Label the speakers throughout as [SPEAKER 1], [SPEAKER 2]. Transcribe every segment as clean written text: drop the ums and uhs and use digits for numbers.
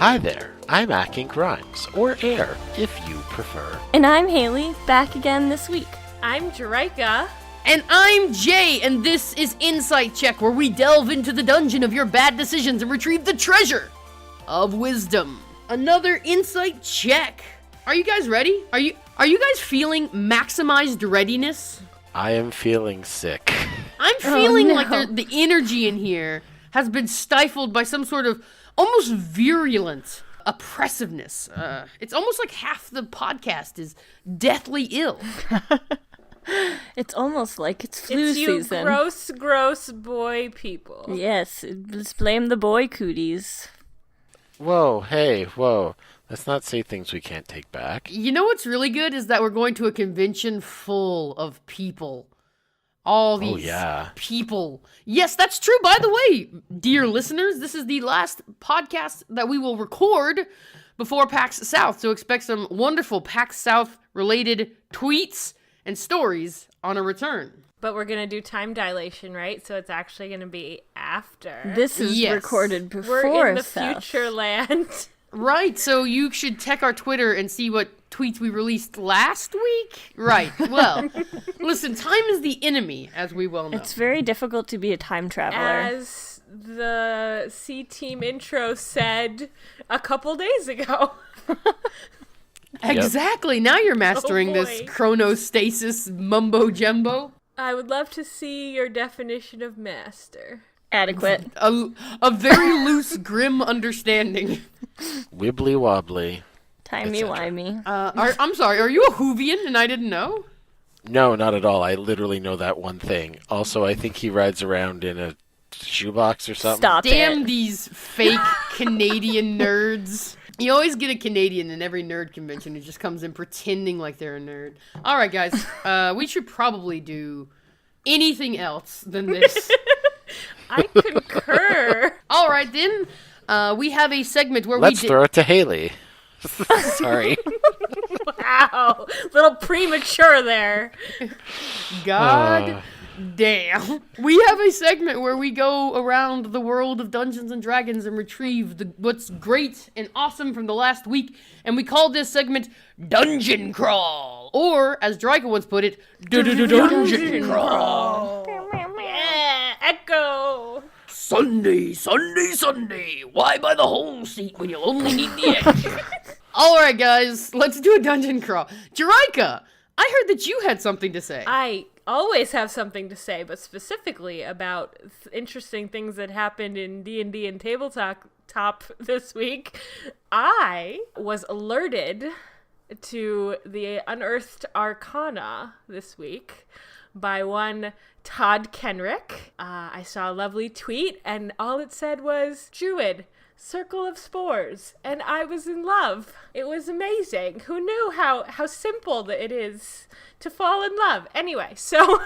[SPEAKER 1] Hi there, I'm Acting Grimes, or Air, if you prefer.
[SPEAKER 2] And I'm Haley, back again this week.
[SPEAKER 3] I'm Jerika.
[SPEAKER 4] And I'm Jay, and this is Insight Check, where we delve into the dungeon of your bad decisions and retrieve the treasure of wisdom. Another Insight Check. Are you guys ready? Are you guys feeling maximized readiness?
[SPEAKER 1] I am feeling sick.
[SPEAKER 4] I'm feeling like the energy in here has been stifled by some sort of almost virulent oppressiveness. It's almost like half the podcast is deathly ill.
[SPEAKER 2] It's almost like it's flu season.
[SPEAKER 3] It's you gross boy people.
[SPEAKER 2] Yes, let's blame the boy cooties.
[SPEAKER 1] Whoa. Let's not say things we can't take back.
[SPEAKER 4] You know what's really good is that we're going to a convention full of people. All these people. Yes, that's true. By the way, dear listeners, this is the last podcast that we will record before PAX South. So expect some wonderful PAX South related tweets and stories on a return.
[SPEAKER 3] But we're going to do time dilation, right? So it's actually going to be after.
[SPEAKER 2] This is recorded before
[SPEAKER 3] We're in the
[SPEAKER 2] South.
[SPEAKER 3] future land.
[SPEAKER 4] Right, so you should check our Twitter and see what tweets we released last week. Right, well, listen, time is the enemy, as we well know.
[SPEAKER 2] It's very difficult to be a time traveler.
[SPEAKER 3] As the C-Team intro said a couple days ago.
[SPEAKER 4] Exactly, now you're mastering this chronostasis mumbo-jumbo.
[SPEAKER 3] I would love to see your definition of master.
[SPEAKER 2] Adequate.
[SPEAKER 4] A very loose, grim understanding.
[SPEAKER 1] Wibbly wobbly.
[SPEAKER 2] Timey-wimey.
[SPEAKER 4] I'm sorry, are you a Whovian and I didn't know?
[SPEAKER 1] No, not at all. I literally know that one thing. Also, I think he rides around in a shoebox or something.
[SPEAKER 2] Stop
[SPEAKER 4] Damn
[SPEAKER 2] it.
[SPEAKER 4] these fake Canadian nerds. You always get a Canadian in every nerd convention who just comes in pretending like they're a nerd. All right, guys, we should probably do anything else than this.
[SPEAKER 3] I concur.
[SPEAKER 4] All right, then. We have a segment where
[SPEAKER 1] Let's throw it to Haley. Sorry.
[SPEAKER 3] Wow. Little premature there.
[SPEAKER 4] God damn. We have a segment where we go around the world of Dungeons and Dragons and retrieve what's great and awesome from the last week, and we call this segment Dungeon Crawl, or as Drika once put it, Dungeon Crawl.
[SPEAKER 3] Yeah, echo.
[SPEAKER 4] Sunday. Why buy the whole seat when you only need the edge? All right, guys, let's do a dungeon crawl. Jerika, I heard that you had something to say.
[SPEAKER 3] I always have something to say, but specifically about interesting things that happened in D&D and tabletop this week. I was alerted to the unearthed arcana this week by one Todd Kenrick. I saw a lovely tweet, and all it said was, Druid, Circle of Spores, and I was in love. It was amazing. Who knew how simple it is to fall in love? Anyway, so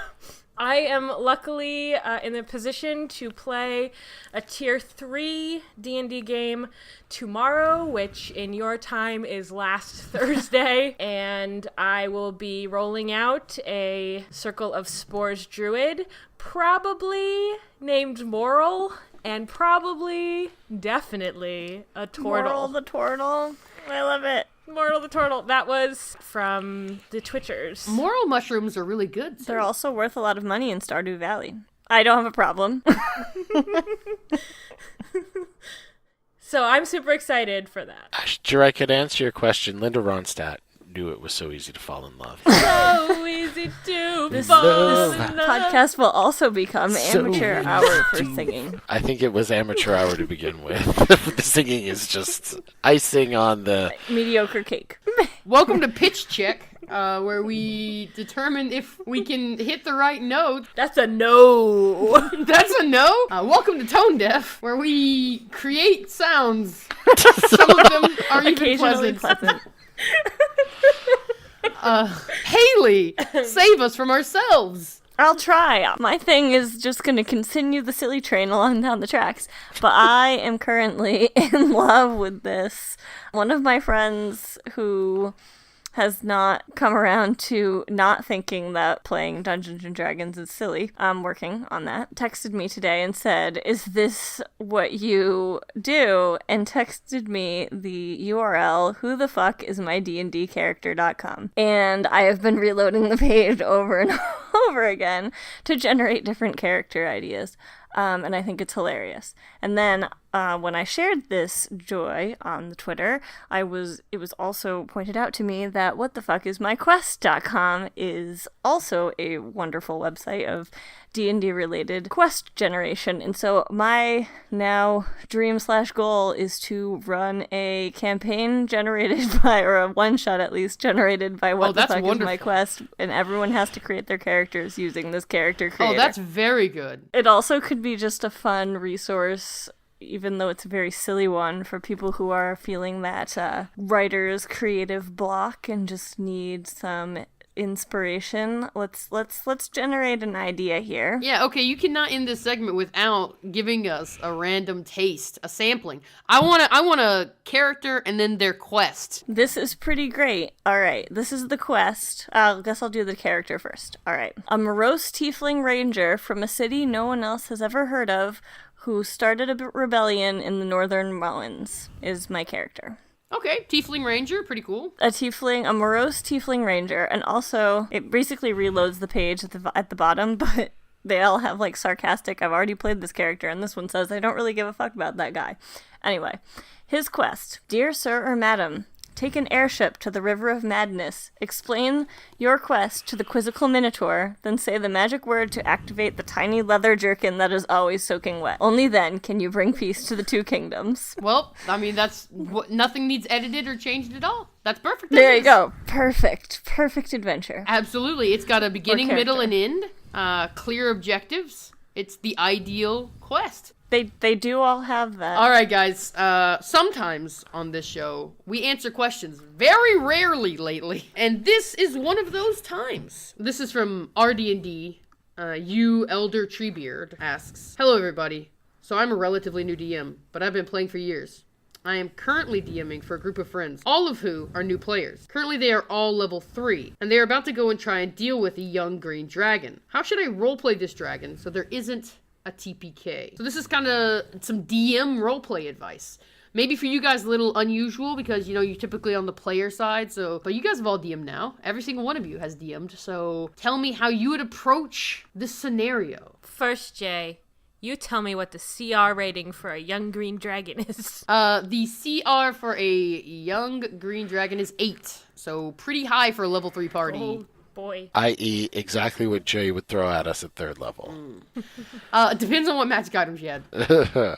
[SPEAKER 3] I am luckily in a position to play a Tier 3 D&D game tomorrow, which in your time is last Thursday, and I will be rolling out a Circle of Spores Druid, probably named Moral, and definitely a Tortle.
[SPEAKER 2] Moral the Tortle. I love it.
[SPEAKER 3] Moral the Tortle. That was from the Twitchers.
[SPEAKER 4] Moral mushrooms are really good.
[SPEAKER 2] They're also worth a lot of money in Stardew Valley. I don't have a problem.
[SPEAKER 3] So I'm super excited for that.
[SPEAKER 1] Sure, I could answer your question. Linda Ronstadt knew it was so easy to fall in love.
[SPEAKER 3] So easy to fall in love.
[SPEAKER 2] Podcast will also become amateur hour for singing.
[SPEAKER 1] I think it was amateur hour to begin with. The singing is just icing on the
[SPEAKER 2] mediocre cake.
[SPEAKER 4] Welcome to Pitch Check, where we determine if we can hit the right note.
[SPEAKER 3] That's a no.
[SPEAKER 4] That's a no. Welcome to Tone Deaf, where we create sounds. Some of them are even pleasant. Haley, save us from ourselves.
[SPEAKER 2] I'll try. My thing is just going to continue the silly train along down the tracks. But I am currently in love with this. One of my friends who has not come around to not thinking that playing Dungeons and Dragons is silly. I'm working on that. Texted me today and said, "Is this what you do?" And texted me the URL, who the fuck is my dndcharacter.com. And I have been reloading the page over and over again to generate different character ideas. And I think it's hilarious. And then when I shared this joy on the Twitter, it was also pointed out to me that whatthefuckismyquest.com is also a wonderful website of D&D related quest generation. And so my now dream/goal is to run a campaign generated by, or a one-shot at least, generated by What the Fuck Is My Quest, and everyone has to create their characters using this character creator.
[SPEAKER 4] Oh, that's very good.
[SPEAKER 2] It also could be just a fun resource, even though it's a very silly one, for people who are feeling that writer's creative block and just need some inspiration. Let's generate an idea here.
[SPEAKER 4] Yeah, okay, you cannot end this segment without giving us a random taste, a sampling. I want a character and then their quest.
[SPEAKER 2] This is pretty great. All right, this is the quest. I guess I'll do the character first. All right. A morose tiefling ranger from a city no one else has ever heard of, who started a rebellion in the northern mountains, is my character.
[SPEAKER 4] Okay, tiefling ranger, pretty cool.
[SPEAKER 2] A morose tiefling ranger, and also it basically reloads the page at the bottom, but they all have like sarcastic, "I've already played this character," and this one says, "I don't really give a fuck about that guy." Anyway, his quest. Dear Sir or Madam, take an airship to the River of Madness. Explain your quest to the quizzical Minotaur, then say the magic word to activate the tiny leather jerkin that is always soaking wet. Only then can you bring peace to the two kingdoms.
[SPEAKER 4] Well, I mean, nothing needs edited or changed at all. That's perfect.
[SPEAKER 2] There you go. Perfect adventure.
[SPEAKER 4] Absolutely. It's got a beginning, middle, and end. Clear objectives. It's the ideal quest.
[SPEAKER 2] They do all have that.
[SPEAKER 4] All right, guys. Sometimes on this show, we answer questions. Very rarely lately. And this is one of those times. This is from RD&D. You Elder Treebeard asks, "Hello, everybody. So I'm a relatively new DM, but I've been playing for years. I am currently DMing for a group of friends, all of who are new players. Currently, they are all level 3, and they are about to go and try and deal with a young green dragon. How should I roleplay this dragon so there isn't a TPK?" So this is kind of some DM roleplay advice. Maybe for you guys a little unusual because, you know, you're typically on the player side. But you guys have all DM'd now. Every single one of you has DM'd. So tell me how you would approach this scenario.
[SPEAKER 3] First, Jay, you tell me what the CR rating for a young green dragon is.
[SPEAKER 4] The CR for a young green dragon is 8. So pretty high for a level 3 party.
[SPEAKER 3] Oh, boy.
[SPEAKER 1] I.e. exactly what Jay would throw at us at 3rd level.
[SPEAKER 4] It depends on what magic items you had.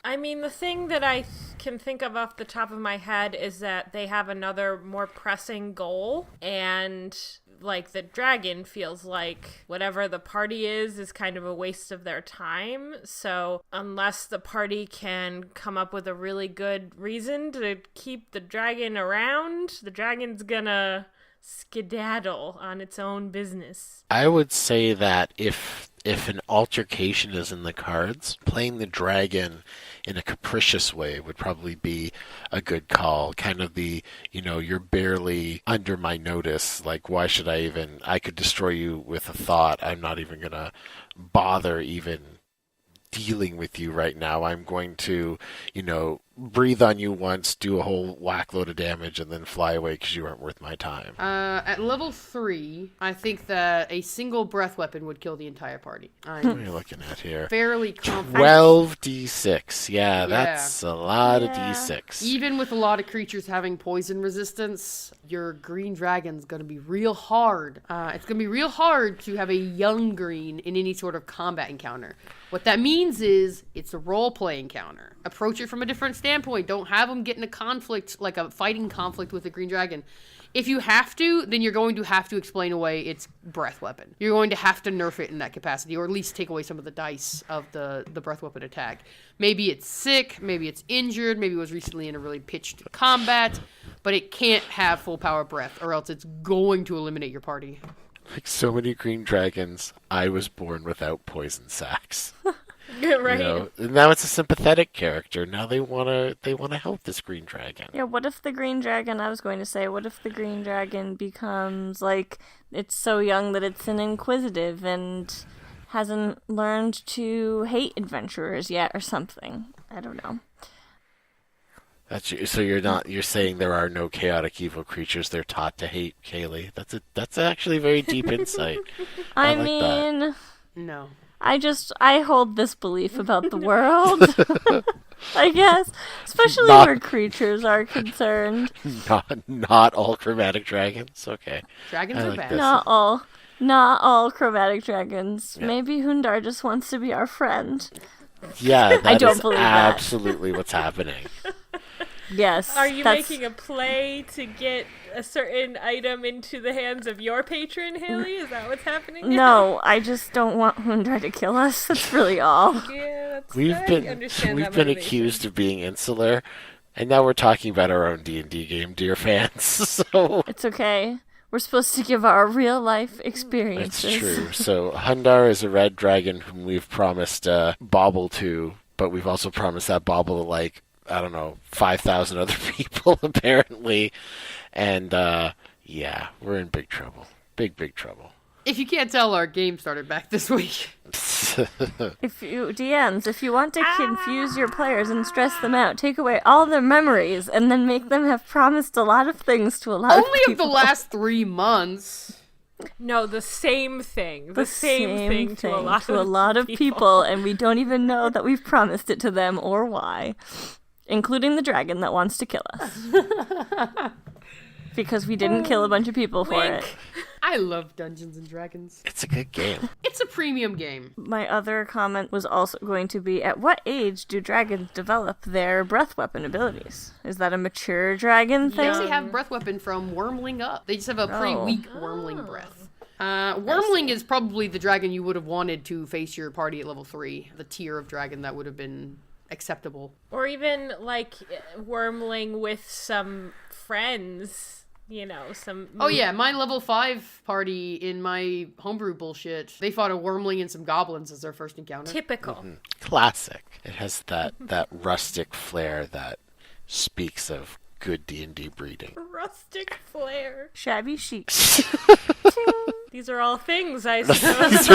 [SPEAKER 3] I mean, the thing that I can think of off the top of my head is that they have another more pressing goal, and like the dragon feels like whatever the party is kind of a waste of their time. So unless the party can come up with a really good reason to keep the dragon around, the dragon's gonna skedaddle on its own business.
[SPEAKER 1] I would say that if an altercation is in the cards, playing the dragon in a capricious way would probably be a good call. Kind of the, you know, you're barely under my notice. Like, why should I could destroy you with a thought. I'm not even going to bother even dealing with you right now. I'm going to, you know, breathe on you once, do a whole whack load of damage, and then fly away because you aren't worth my time.
[SPEAKER 4] At level 3, I think that a single breath weapon would kill the entire party.
[SPEAKER 1] What are you looking at here?
[SPEAKER 4] Fairly confident.
[SPEAKER 1] 12 d6. Yeah, that's a lot of d6.
[SPEAKER 4] Even with a lot of creatures having poison resistance, your green dragon's going to be real hard. It's going to be real hard to have a young green in any sort of combat encounter. What that means is it's a role-play encounter. Approach it from a different standpoint. Don't have them get in a conflict, like a fighting conflict with the green dragon. If you have to, then you're going to have to explain away its breath weapon. You're going to have to nerf it in that capacity, or at least take away some of the dice of the breath weapon attack. Maybe it's sick, maybe it's injured, maybe it was recently in a really pitched combat, but it can't have full power breath, or else it's going to eliminate your party.
[SPEAKER 1] Like so many green dragons, I was born without poison sacks.
[SPEAKER 3] Right.
[SPEAKER 1] Now it's a sympathetic character. Now they wanna help this green dragon.
[SPEAKER 2] Yeah, what if the green dragon, I was going to say, what if the green dragon becomes, like, it's so young that it's an inquisitive and hasn't learned to hate adventurers yet or something. I don't know.
[SPEAKER 1] So you're saying there are no chaotic evil creatures they're taught to hate, Kaylee. That's actually very deep insight.
[SPEAKER 2] I
[SPEAKER 1] like
[SPEAKER 2] mean,
[SPEAKER 1] that.
[SPEAKER 4] No.
[SPEAKER 2] I hold this belief about the world. I guess, especially where creatures are concerned.
[SPEAKER 1] Not all chromatic dragons. Okay.
[SPEAKER 4] Dragons are bad.
[SPEAKER 2] Not all chromatic dragons.
[SPEAKER 1] Yeah.
[SPEAKER 2] Maybe Hundar just wants to be our friend.
[SPEAKER 1] Yeah,
[SPEAKER 2] I don't
[SPEAKER 1] is
[SPEAKER 2] believe that.
[SPEAKER 1] absolutely what's happening.
[SPEAKER 2] Yes.
[SPEAKER 3] Are you making a play to get a certain item into the hands of your patron, Haley? Is that what's happening?
[SPEAKER 2] No, I just don't want Hundar to kill us. That's really all.
[SPEAKER 3] Yeah, that's
[SPEAKER 1] We've
[SPEAKER 3] I
[SPEAKER 1] been
[SPEAKER 3] understand
[SPEAKER 1] we've
[SPEAKER 3] that
[SPEAKER 1] been
[SPEAKER 3] motivation.
[SPEAKER 1] accused of being insular, and now we're talking about our own D&D game, dear fans. So
[SPEAKER 2] It's okay. We're supposed to give our real life
[SPEAKER 1] it's
[SPEAKER 2] experiences.
[SPEAKER 1] true. So Hundar is a red dragon whom we've promised Bauble to, but we've also promised that Bauble to, like, I don't know, 5,000 other people apparently, and yeah, we're in big trouble. Big trouble.
[SPEAKER 4] If you can't tell, our game started back this week.
[SPEAKER 2] If you want to confuse your players and stress them out, take away all their memories and then make them have promised a lot of things to a lot of
[SPEAKER 4] Only
[SPEAKER 2] people.
[SPEAKER 4] of the last 3 months.
[SPEAKER 3] No, the same thing.
[SPEAKER 2] The
[SPEAKER 3] same thing to a lot
[SPEAKER 2] of people, and we don't even know that we've promised it to them or why, including the dragon that wants to kill us. Because we didn't kill a bunch of people for
[SPEAKER 3] Wink.
[SPEAKER 2] it.
[SPEAKER 4] I love Dungeons and Dragons.
[SPEAKER 1] It's a good game.
[SPEAKER 4] It's a premium game.
[SPEAKER 2] My other comment was also going to be, at what age do dragons develop their breath weapon abilities? Is that a mature dragon
[SPEAKER 4] They
[SPEAKER 2] thing?
[SPEAKER 4] actually have breath weapon from Wormling up. They just have a pretty
[SPEAKER 2] Oh.
[SPEAKER 4] weak Wormling breath. Wormling is probably the dragon you would have wanted to face your party at level 3. The tier of dragon that would have been acceptable.
[SPEAKER 3] Or even like Wormling with some friends. Some.
[SPEAKER 4] Oh yeah, my level 5 party in my homebrew bullshit, they fought a Wormling and some goblins as their first encounter.
[SPEAKER 3] Typical.
[SPEAKER 1] Classic. It has that rustic flair that speaks of good D&D breeding.
[SPEAKER 3] Rustic flair.
[SPEAKER 2] Shabby chic.
[SPEAKER 3] These are all things, I suppose.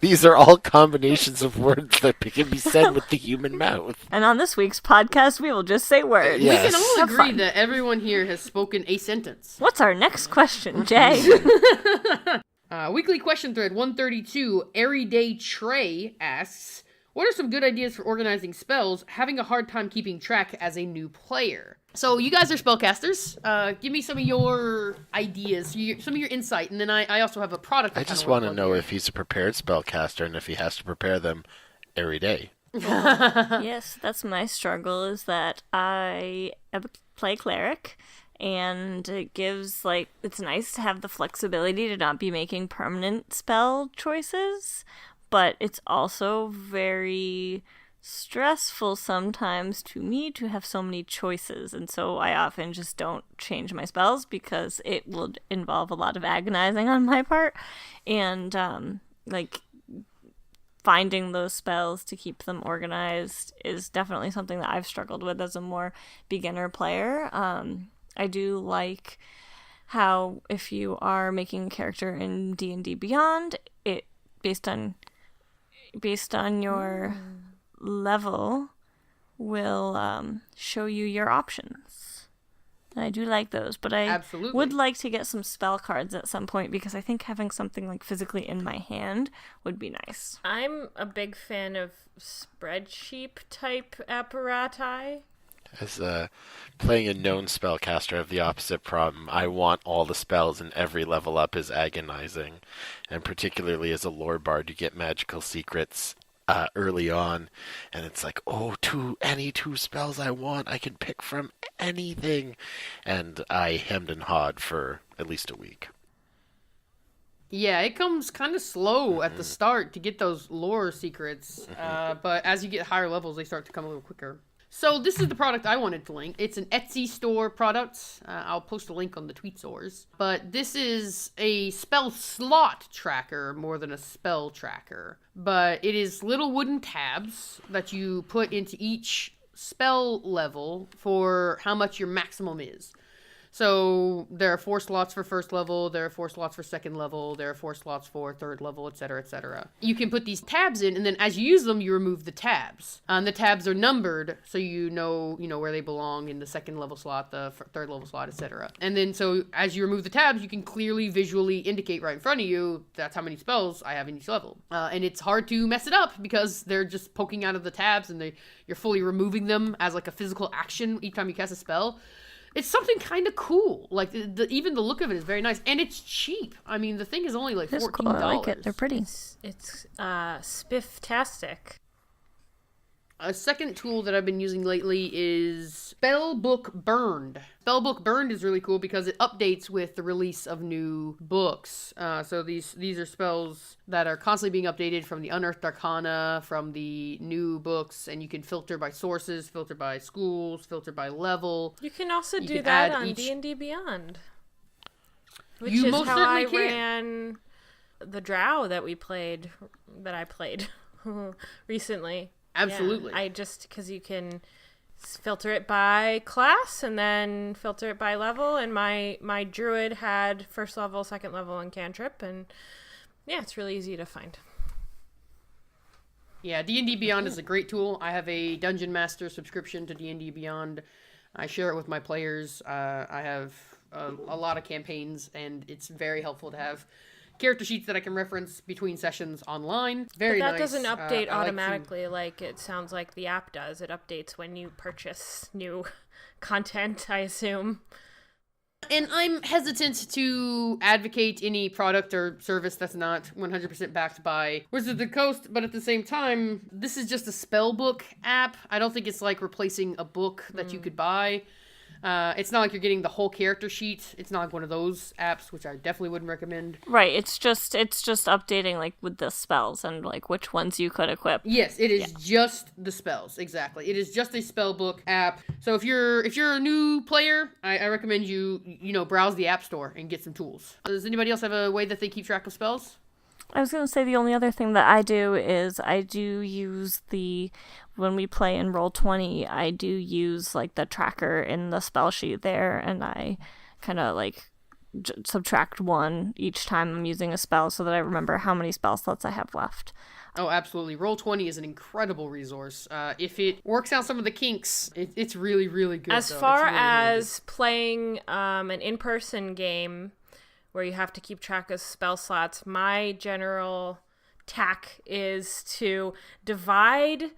[SPEAKER 1] these are all combinations of words that can be said with the human mouth.
[SPEAKER 2] And on this week's podcast, we will just say words.
[SPEAKER 1] Yeah.
[SPEAKER 4] We can all
[SPEAKER 2] Have
[SPEAKER 4] agree
[SPEAKER 2] fun.
[SPEAKER 4] that everyone here has spoken a sentence.
[SPEAKER 2] What's our next question, Jay?
[SPEAKER 4] Weekly question thread 132, Everyday Trey asks, what are some good ideas for organizing spells, having a hard time keeping track as a new player? So you guys are spellcasters. Give me some of your ideas, some of your insight, and then I also have a product.
[SPEAKER 1] I just want to know if he's a prepared spellcaster and if he has to prepare them every day.
[SPEAKER 2] Yes, that's my struggle, is that I play cleric, and it gives, like, it's nice to have the flexibility to not be making permanent spell choices, but it's also very stressful sometimes to me to have so many choices, and so I often just don't change my spells because it will involve a lot of agonizing on my part, and like, finding those spells to keep them organized is definitely something that I've struggled with as a more beginner player. I do like how if you are making a character in D&D Beyond, it based on your level will show you your options. And I do like those, but I
[SPEAKER 4] Absolutely.
[SPEAKER 2] would like to get some spell cards at some point because I think having something like physically in my hand would be nice.
[SPEAKER 3] I'm a big fan of spreadsheet type apparati.
[SPEAKER 1] As playing a known spellcaster, I have the opposite problem. I want all the spells, and every level up is agonizing. And particularly as a lore bard, you get magical secrets early on, and it's like, any two spells I want, I can pick from anything. And I hemmed and hawed for at least a week.
[SPEAKER 4] Yeah, it comes kind of slow at the start to get those lore secrets, but as you get higher levels, they start to come a little quicker. So this is the product I wanted to link. It's an Etsy store product. I'll post a link on the tweet source. But this is a spell slot tracker more than a spell tracker. But it is little wooden tabs that you put into each spell level for how much your maximum is. So there are 4 slots for first level, there are 4 slots for second level, there are 4 slots for third level, etc., etc. You can put these tabs in, and then as you use them, you remove the tabs. The tabs are numbered, so you know where they belong in the second level slot, the third level slot, etc. And then so as you remove the tabs, you can clearly visually indicate right in front of you that's how many spells I have in each level. And it's hard to mess it up because they're just poking out of the tabs, and you're fully removing them as like a physical action each time you cast a spell. It's something kind of cool. Like, even the look of it is very nice. And it's cheap. I mean, the thing is only like $14.
[SPEAKER 2] Cool. I like it. They're pretty.
[SPEAKER 3] It's spifftastic.
[SPEAKER 4] A second tool that I've been using lately is Spellbook Burned. Spellbook Burned is really cool because it updates with the release of new books. So these are spells that are constantly being updated from the Unearthed Arcana, from the new books, and you can filter by sources, filter by schools, filter by level.
[SPEAKER 3] You can also do that on D&D Beyond, which
[SPEAKER 4] you
[SPEAKER 3] is
[SPEAKER 4] most
[SPEAKER 3] how
[SPEAKER 4] certainly
[SPEAKER 3] I
[SPEAKER 4] can.
[SPEAKER 3] ran the Drow that I played recently.
[SPEAKER 4] Absolutely.
[SPEAKER 3] Yeah, because you can filter it by class and then filter it by level, and my druid had first level, second level, and cantrip, and yeah, it's really easy to find.
[SPEAKER 4] Yeah, D&D Beyond is a great tool. I have a Dungeon Master subscription to D&D Beyond. I share it with my players. I have a lot of campaigns, and it's very helpful to have character sheets that I can reference between sessions online. Very nice.
[SPEAKER 3] But that doesn't update automatically like it sounds like the app does. It updates when you purchase new content, I assume.
[SPEAKER 4] And I'm hesitant to advocate any product or service that's not 100% backed by Wizards of the Coast, but at the same time, this is just a spellbook app. I don't think it's like replacing a book that you could buy. It's not like you're getting the whole character sheet. It's not like one of those apps, which I definitely wouldn't recommend.
[SPEAKER 2] Right, it's just updating like with the spells and like which ones you could equip.
[SPEAKER 4] Yes, it is just the spells, exactly. It is just a spellbook app. So if you're a new player, I recommend you browse the App Store and get some tools. Does anybody else have a way that they keep track of spells?
[SPEAKER 2] I was going to say the only other thing that I do is I do use when we play in Roll20, I do use like the tracker in the spell sheet there, and I kind of like subtract 1 each time I'm using a spell so that I remember how many spell slots I have left.
[SPEAKER 4] Oh, absolutely. Roll20 is an incredible resource. If it works out some of the kinks, it's really, really good.
[SPEAKER 3] As far as playing an in-person game where you have to keep track of spell slots, my general tack is to divide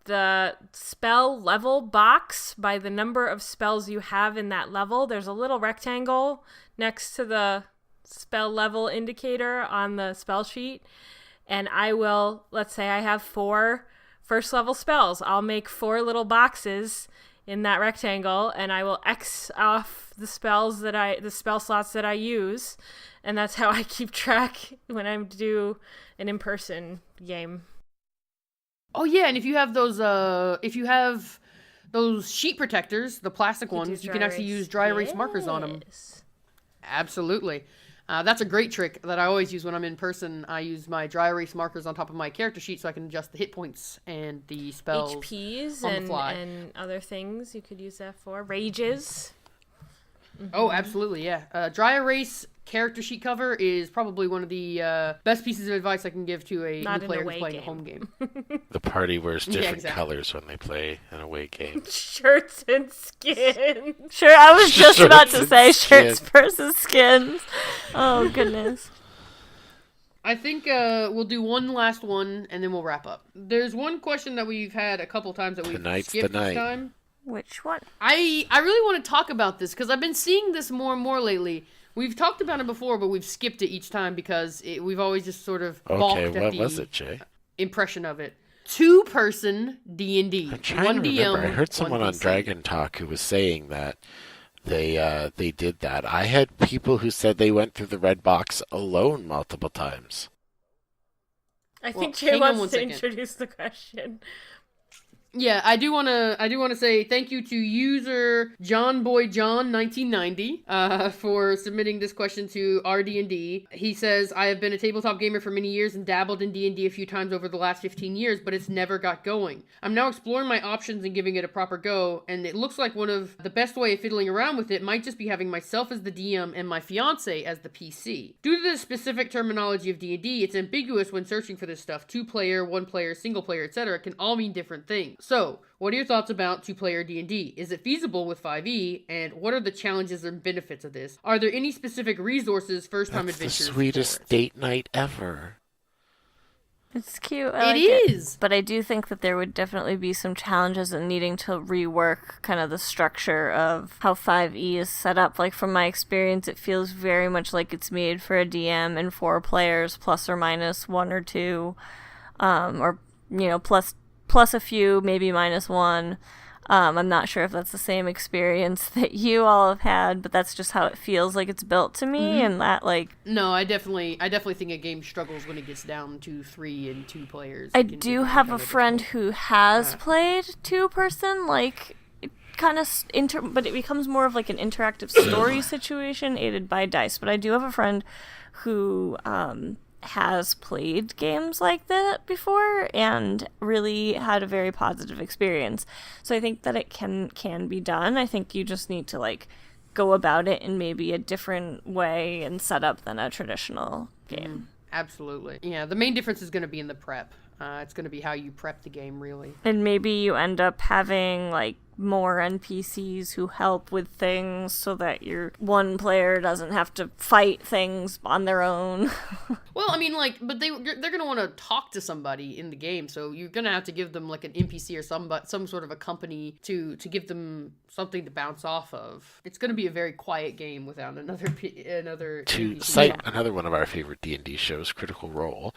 [SPEAKER 3] the spell level box by the number of spells you have in that level. There's a little rectangle next to the spell level indicator on the spell sheet, and I will, let's say I have 4 first level spells. I'll make 4 little boxes in that rectangle, and I will X off the spell slots that I use, and that's how I keep track when I do an in-person game.
[SPEAKER 4] Oh yeah, and if you have those sheet protectors, the plastic ones, you can actually use dry erase markers on them. Absolutely. That's a great trick that I always use when I'm in person. I use my dry erase markers on top of my character sheet so I can adjust the hit points and the spells
[SPEAKER 3] HPs
[SPEAKER 4] on the fly.
[SPEAKER 3] and other things you could use that for. Rages.
[SPEAKER 4] Mm-hmm. Oh, absolutely, yeah. Dry erase character sheet cover is probably one of the best pieces of advice I can give to a new player who's playing a home game.
[SPEAKER 1] The party wears different colors when they play an away game.
[SPEAKER 3] Shirts and skins.
[SPEAKER 2] Sure, I was just about to say shirts versus skins. Oh, goodness.
[SPEAKER 4] I think we'll do one last one, and then we'll wrap up. There's one question that we've had a couple times that we've skipped this time.
[SPEAKER 2] Which one?
[SPEAKER 4] I really want to talk about this, because I've been seeing this more and more lately. We've talked about it before, but we've skipped it each time because we've always just sort of balked at
[SPEAKER 1] what was it, Jay?
[SPEAKER 4] Impression of it. 2-person D&D.
[SPEAKER 1] I'm trying to remember. I heard someone on Dragon Talk who was saying that they did that. I had people who said they went through the red box alone multiple times.
[SPEAKER 3] I think Jay wants to introduce the question.
[SPEAKER 4] Yeah, I do want to say thank you to user JohnBoyJohn1990 for submitting this question to RD&D. He says, I have been a tabletop gamer for many years and dabbled in D&D a few times over the last 15 years, but it's never got going. I'm now exploring my options and giving it a proper go, and it looks like one of the best way of fiddling around with it might just be having myself as the DM and my fiance as the PC. Due to the specific terminology of D&D, it's ambiguous when searching for this stuff. 2-player, 1-player, single player, etc. can all mean different things. So, what are your thoughts about 2-player D&D? Is it feasible with 5e? And what are the challenges and benefits of this? Are there any specific resources first-time adventurers?
[SPEAKER 1] That's the sweetest date night ever.
[SPEAKER 2] It's cute.
[SPEAKER 4] It is.
[SPEAKER 2] But I do think that there would definitely be some challenges in needing to rework kind of the structure of how 5e is set up. Like, from my experience, it feels very much like it's made for a DM and 4 players, plus or minus 1 or 2, or, plus a few, maybe minus 1. I'm not sure if that's the same experience that you all have had, but that's just how it feels like it's built to me, and that, like...
[SPEAKER 4] No, I definitely think a game struggles when it gets down to 3 and 2 players.
[SPEAKER 2] I do have a friend who has played 2-person, like, kind of but it becomes more of like an interactive story situation aided by dice. But I do have a friend who has played games like that before and really had a very positive experience. So I think that it can be done. I think you just need to like go about it in maybe a different way and setup than a traditional game.
[SPEAKER 4] Absolutely. Yeah, the main difference is going to be in the prep. It's going to be how you prep the game, really.
[SPEAKER 2] And maybe you end up having like more NPCs who help with things so that your one player doesn't have to fight things on their own.
[SPEAKER 4] Well, I mean, like, but they're going to want to talk to somebody in the game, so you're going to have to give them like an NPC or some sort of a company to give them something to bounce off of. It's going to be a very quiet game without another
[SPEAKER 1] To
[SPEAKER 4] NPC.
[SPEAKER 1] cite another one of our favorite D&D shows, Critical Role,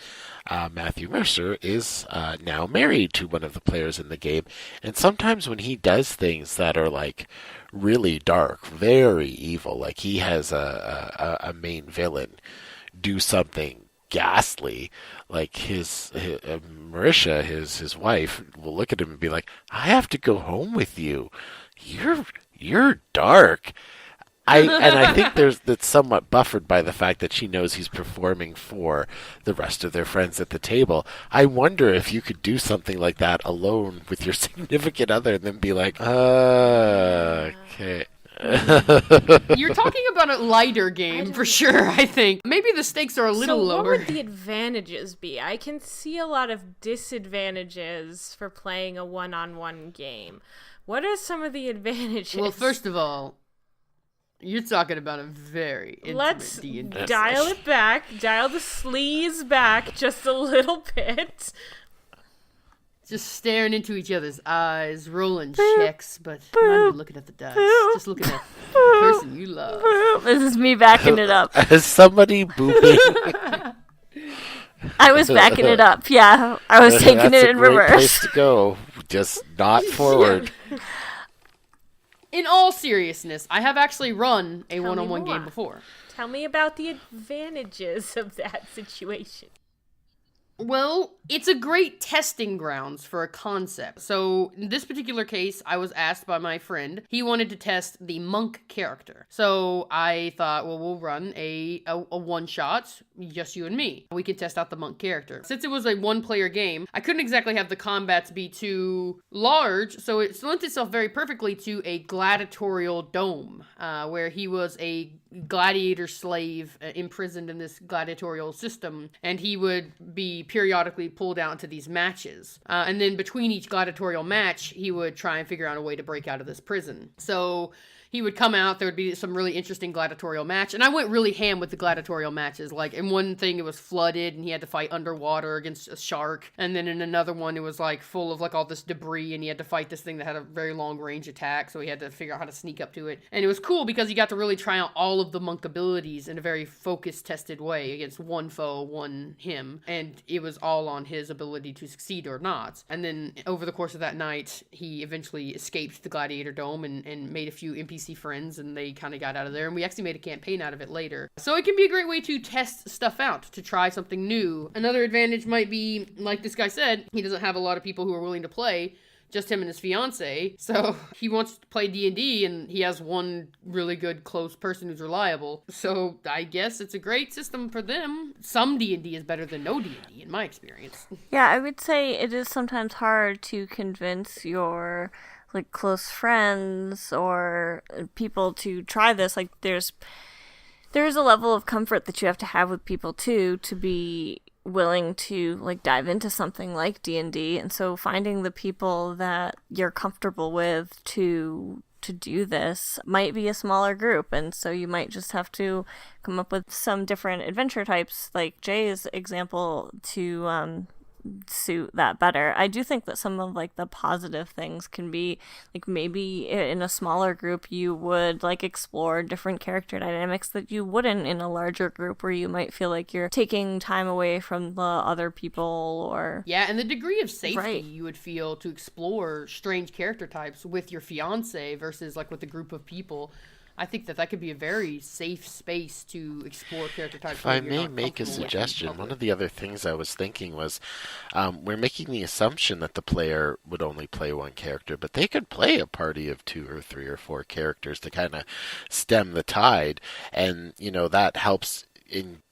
[SPEAKER 1] Matthew Mercer is now married to one of the players in the game, and sometimes when he does things that are like really dark, very evil, like he has a main villain do something ghastly, like his Marisha, his wife, will look at him and be like, I have to go home with you. You're dark. I think that's somewhat buffered by the fact that she knows he's performing for the rest of their friends at the table. I wonder if you could do something like that alone with your significant other and then be like, okay.
[SPEAKER 4] You're talking about a lighter game for sure, I think. Maybe the stakes are a little lower.
[SPEAKER 3] What would the advantages be? I can see a lot of disadvantages for playing a one-on-one game. What are some of the advantages?
[SPEAKER 4] Well, first of all, you're talking about a very intimate D&D
[SPEAKER 3] dial it back, dial the sleaze back just a little bit.
[SPEAKER 4] Just staring into each other's eyes, rolling checks, but not even looking at the dice. Just looking at the person you love.
[SPEAKER 2] This is me backing it up.
[SPEAKER 1] Is somebody booping?
[SPEAKER 2] I was backing it up, yeah. I was taking it in reverse.
[SPEAKER 1] That's a great place to go, just not forward.
[SPEAKER 4] In all seriousness, I have actually run a
[SPEAKER 3] Tell me
[SPEAKER 4] one-on-one
[SPEAKER 3] more.
[SPEAKER 4] game before.
[SPEAKER 3] Tell me about the advantages of that situation.
[SPEAKER 4] Well, it's a great testing grounds for a concept. So, in this particular case, I was asked by my friend. He wanted to test the monk character. So, I thought, well, we'll run a one-shot, just you and me. We can test out the monk character. Since it was a one-player game, I couldn't exactly have the combats be too large, so it lent itself very perfectly to a gladiatorial dome, where he was a gladiator slave imprisoned in this gladiatorial system, and he would be periodically pulled out into these matches. And then between each gladiatorial match, he would try and figure out a way to break out of this prison. So he would come out, there would be some really interesting gladiatorial match, and I went really ham with the gladiatorial matches. Like, in one thing, it was flooded, and he had to fight underwater against a shark, and then in another one, it was, like, full of, like, all this debris, and he had to fight this thing that had a very long-range attack, so he had to figure out how to sneak up to it. And it was cool because he got to really try out all of the monk abilities in a very focused, tested way against one foe, one him, and it was all on his ability to succeed or not. And then, over the course of that night, he eventually escaped the gladiator dome and made a few NPC friends, and they kind of got out of there, and we actually made a campaign out of it later. So it can be a great way to test stuff out, to try something new. Another advantage might be, like this guy said, he doesn't have a lot of people who are willing to play, just him and his fiance. So he wants to play D&D, and he has one really good close person who's reliable. So I guess it's a great system for them. Some D&D is better than no D&D in my experience.
[SPEAKER 2] Yeah, I would say it is sometimes hard to convince your like close friends or people to try this. Like there's a level of comfort that you have to have with people too to be willing to like dive into something like D&D, and so finding the people that you're comfortable with to do this might be a smaller group, and so you might just have to come up with some different adventure types like Jay's example to suit that better. I do think that some of like the positive things can be like maybe in a smaller group you would like explore different character dynamics that you wouldn't in a larger group where you might feel like you're taking time away from the other people or
[SPEAKER 4] and the degree of safety
[SPEAKER 2] right.
[SPEAKER 4] you would feel to explore strange character types with your fiance versus like with a group of people. I think that could be a very safe space to explore character types.
[SPEAKER 1] If I may make a suggestion, one of the other things I was thinking was we're making the assumption that the player would only play one character, but they could play a party of 2 or 3 or 4 characters to kind of stem the tide, and that helps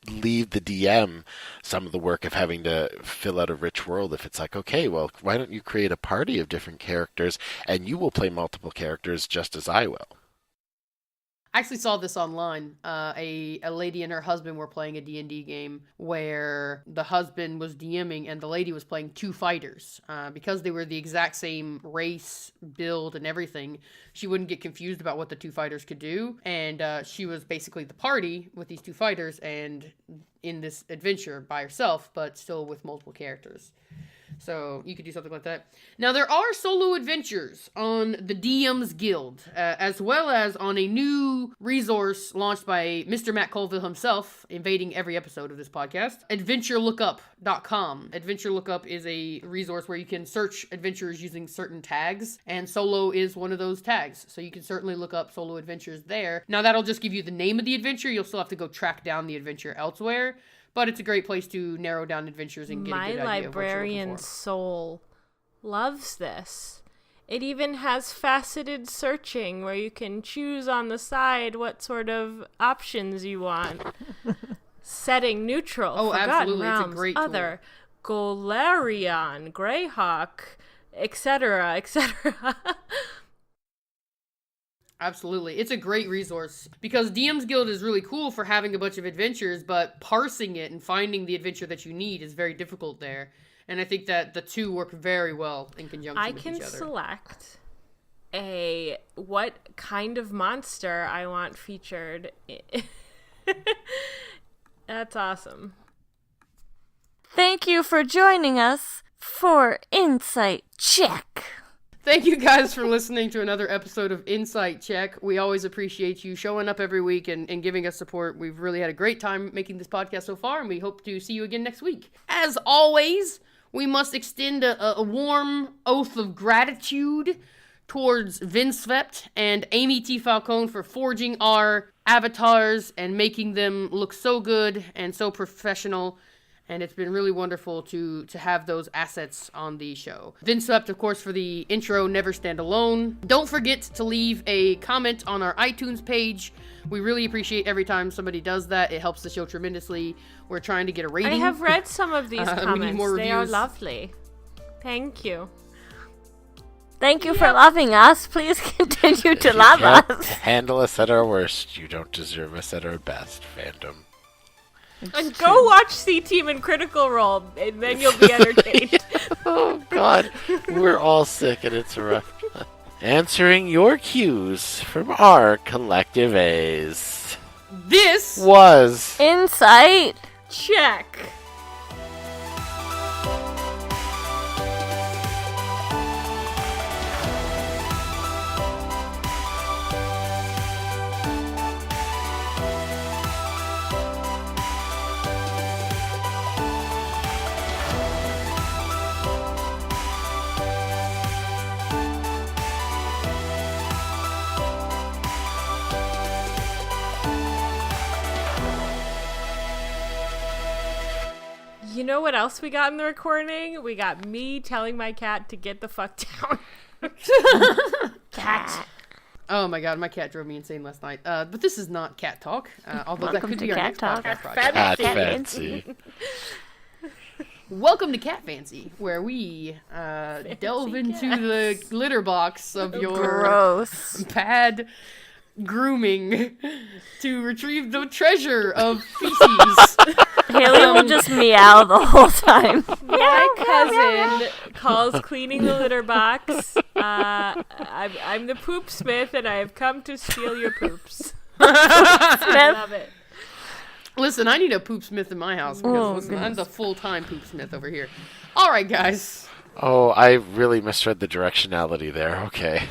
[SPEAKER 1] leave the DM some of the work of having to fill out a rich world. If it's like, okay, well, why don't you create a party of different characters, and you will play multiple characters just as I will.
[SPEAKER 4] I actually saw this online. A lady and her husband were playing a D&D game where the husband was DMing and the lady was playing 2 fighters. Because they were the exact same race, build, and everything, she wouldn't get confused about what the 2 fighters could do. And she was basically the party with these 2 fighters and in this adventure by herself, but still with multiple characters. So you could do something like that. Now, there are solo adventures on the DM's Guild, as well as on a new resource launched by Mr. Matt Colville himself, invading every episode of this podcast, adventurelookup.com. Adventure Lookup is a resource where you can search adventures using certain tags, and solo is one of those tags. So you can certainly look up solo adventures there. Now, that'll just give you the name of the adventure. You'll still have to go track down the adventure elsewhere. But it's a great place to narrow down adventures and get a good idea of what you're looking for.
[SPEAKER 3] My librarian soul loves this. It even has faceted searching where you can choose on the side what sort of options you want. Setting neutral, Forgotten
[SPEAKER 4] absolutely.
[SPEAKER 3] Realms,
[SPEAKER 4] It's a great
[SPEAKER 3] other, Golarion, Greyhawk, etc., etc.
[SPEAKER 4] Absolutely. It's a great resource because DM's Guild is really cool for having a bunch of adventures, but parsing it and finding the adventure that you need is very difficult there. And I think that the two work very well in conjunction with each other. I can
[SPEAKER 3] select what kind of monster I want featured. That's awesome.
[SPEAKER 2] Thank you for joining us for Insight Check.
[SPEAKER 4] Thank you guys for listening to another episode of Insight Check. We always appreciate you showing up every week and giving us support. We've really had a great time making this podcast so far, and we hope to see you again next week. As always, we must extend a warm oath of gratitude towards Vinsvept and Amy T. Falcone for forging our avatars and making them look so good and so professional. And it's been really wonderful to have those assets on the show. Vinswept, of course, for the intro, Never Stand Alone. Don't forget to leave a comment on our iTunes page. We really appreciate every time somebody does that. It helps the show tremendously. We're trying to get a rating.
[SPEAKER 3] I have read some of these comments.
[SPEAKER 4] We need more reviews.
[SPEAKER 3] They are lovely. Thank you.
[SPEAKER 2] Thank you for loving us. Please continue to love us.
[SPEAKER 1] Handle us at our worst. You don't deserve us at our best, fandom.
[SPEAKER 3] And go watch C-Team and Critical Role, and then you'll be entertained.
[SPEAKER 1] Oh, God. We're all sick, and it's rough. Answering your cues from our collective A's.
[SPEAKER 4] This
[SPEAKER 1] was
[SPEAKER 2] Insight
[SPEAKER 3] Check. know what else we got in the recording? We got me telling my cat to get the fuck down.
[SPEAKER 2] Cat.
[SPEAKER 4] Oh my god, my cat drove me insane last night. But this is not cat talk. Although that
[SPEAKER 2] Welcome
[SPEAKER 4] could
[SPEAKER 2] to
[SPEAKER 4] be our
[SPEAKER 2] Cat
[SPEAKER 4] next
[SPEAKER 2] Talk.
[SPEAKER 4] podcast project.
[SPEAKER 1] Cat fancy.
[SPEAKER 4] Welcome to Cat Fancy, where we delve into the litter box of your
[SPEAKER 2] Gross.
[SPEAKER 4] bad grooming to retrieve the treasure of feces.
[SPEAKER 2] Haley will just meow the whole time.
[SPEAKER 3] My cousin calls cleaning the litter box. I'm the poop smith, and I have come to steal your poops. I love it.
[SPEAKER 4] Listen, I need a poop smith in my house because I'm the full-time poop smith over here. All right, guys.
[SPEAKER 1] Oh, I really misread the directionality there. Okay.